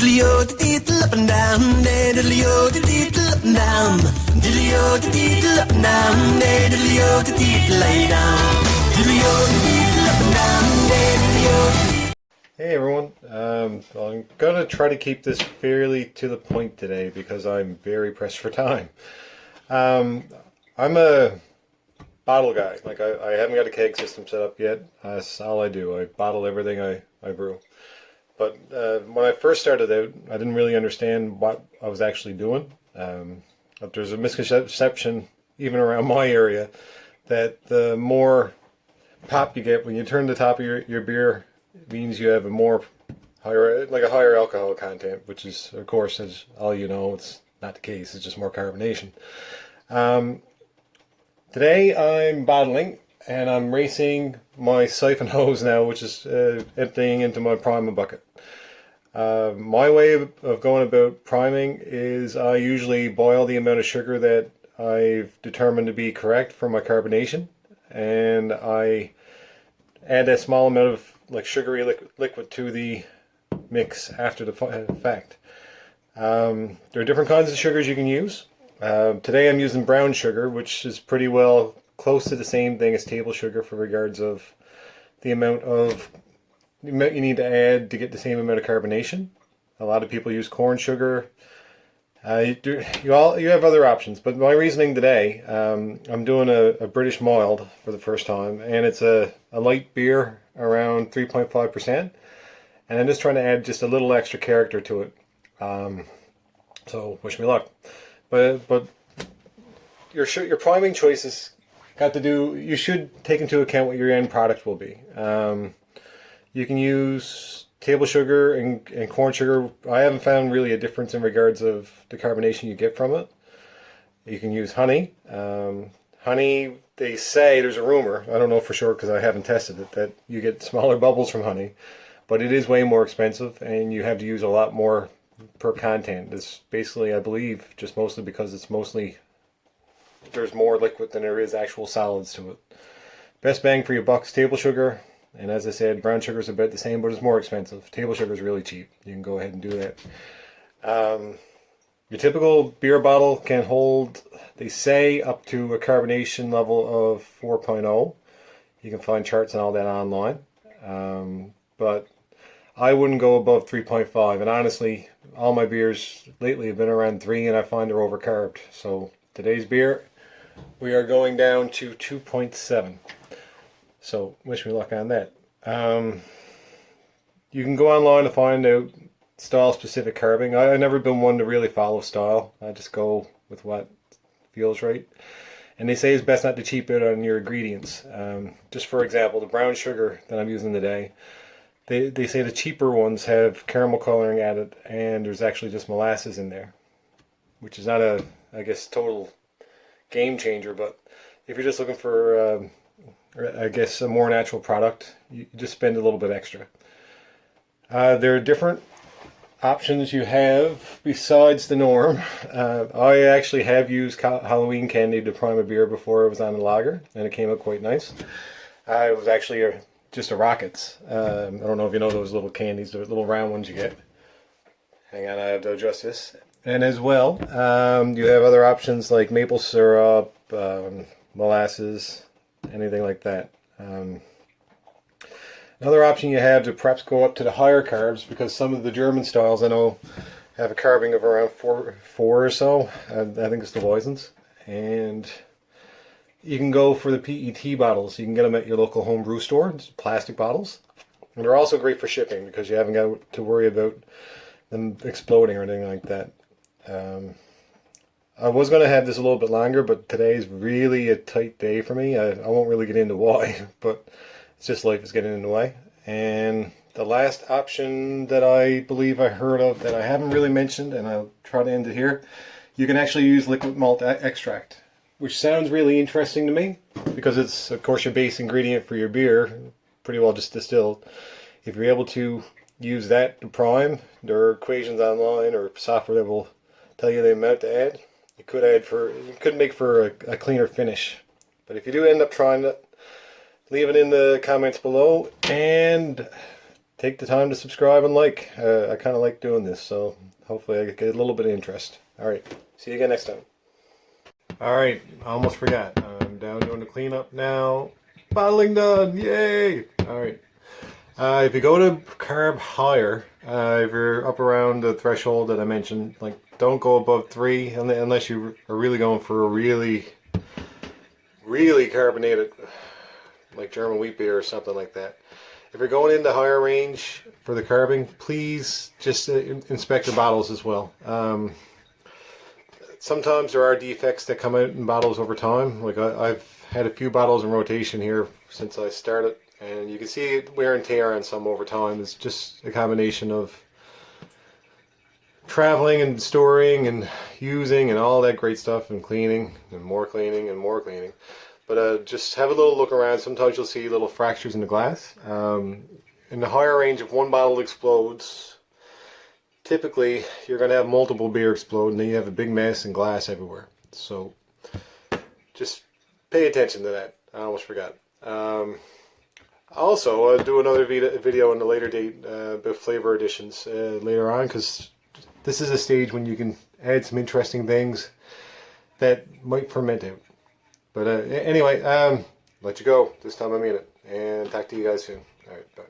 Diddly-o, diddle up and down, diddly-o, diddle up and down, diddly-o, diddle up and down, diddly-o, diddle lay down, diddly-o, diddle up and down, diddly-o. Hey everyone, I'm gonna try to keep this fairly to the point today because I'm very pressed for time. I'm a bottle guy. Like I haven't got a keg system set up yet. That's all I do. I bottle everything I brew. But when I first started out, I didn't really understand what I was actually doing. But there's a misconception, even around my area, that the more pop you get when you turn the top of your beer, it means you have a higher alcohol content, which is, of course, as all you know, it's not the case. It's just more carbonation. Today I'm bottling, and I'm racing my siphon hose now, which is emptying into my primer bucket. My way of going about priming is I usually boil the amount of sugar that I've determined to be correct for my carbonation, and I add that small amount of sugary liquid to the mix after the fact. There are different kinds of sugars you can use. Today I'm using brown sugar, which is pretty well close to the same thing as table sugar for regards of the amount you need to add to get the same amount of carbonation. A lot of people use corn sugar. You have other options, but my reasoning today, I'm doing a British mild for the first time, and it's a light beer around 3.5%, and I'm just trying to add just a little extra character to it. So wish me luck. But your priming choices you should take into account what your end product will be. You can use table sugar and corn sugar. I haven't found really a difference in regards of the carbonation you get from it. You can use honey. Honey, they say, there's a rumor, I don't know for sure because I haven't tested it, that you get smaller bubbles from honey, but it is way more expensive and you have to use a lot more per content. It's basically, I believe, just mostly because there's more liquid than there is actual solids to it. Best bang for your buck is table sugar, and as I said, brown sugar is about the same, but it's more expensive. Table sugar is really cheap. You can go ahead and do that. Your typical beer bottle can hold, they say, up to a carbonation level of 4.0. You can find charts and all that online. But I wouldn't go above 3.5. And honestly, all my beers lately have been around 3, and I find they're overcarbed. So today's beer, we are going down to 2.7. So wish me luck on that. You can go online to find out style-specific carbing. I've never been one to really follow style. I just go with what feels right. And they say it's best not to cheap out on your ingredients. Just for example, the brown sugar that I'm using today, they say the cheaper ones have caramel coloring added, and there's actually just molasses in there, which is not a, I guess, total game changer. But if you're just looking for, I guess, a more natural product, you just spend a little bit extra. There are different options you have besides the norm. I actually have used Halloween candy to prime a beer before it was on a lager, and it came out quite nice. It was actually just a Rockets. I don't know if you know those little candies, the little round ones you get. Hang on, I have to adjust this. And as well, you have other options like maple syrup, molasses, anything like that. Another option you have to perhaps go up to the higher carbs, because some of the German styles I know have a carbing of around 4 or so. I think it's the Weissens. And you can go for the PET bottles. You can get them at your local home brew store. It's plastic bottles. And they're also great for shipping because you haven't got to worry about them exploding or anything like that. I was going to have this a little bit longer, but today's really a tight day for me. I won't really get into why, but it's just life is getting in the way. And the last option that I believe I heard of that I haven't really mentioned, and I'll try to end it here, you can actually use liquid malt extract, which sounds really interesting to me because it's, of course, your base ingredient for your beer, pretty well just distilled. If you're able to use that to prime, there are equations online or software that will tell you the amount to add. You could make for a cleaner finish. But if you do end up trying it, leave it in the comments below, and take the time to subscribe and like. I kind of like doing this, so hopefully I get a little bit of interest. All right, see you again next time. All right, I almost forgot. I'm down doing the cleanup now. Bottling done, yay! All right. If you go to carb higher, if you're up around the threshold that I mentioned, like don't go above 3 unless you are really going for a really carbonated, like German wheat beer or something like that. If you're going into higher range for the carbing, please just inspect your bottles as well. Sometimes there are defects that come out in bottles over time. Like I've had a few bottles in rotation here since I started, and you can see wear and tear on some over time. It's just a combination of traveling and storing and using and all that great stuff, and cleaning and more cleaning and more cleaning. But just have a little look around. Sometimes you'll see little fractures in the glass. In the higher range, if one bottle explodes, typically you're going to have multiple beer explode, and then you have a big mess and glass everywhere. So just pay attention to that. I almost forgot. Also, I'll do another video in the later date about flavor additions later on, because this is a stage when you can add some interesting things that might ferment out. But anyway, let you go. This time I mean it. And talk to you guys soon. All right, bye.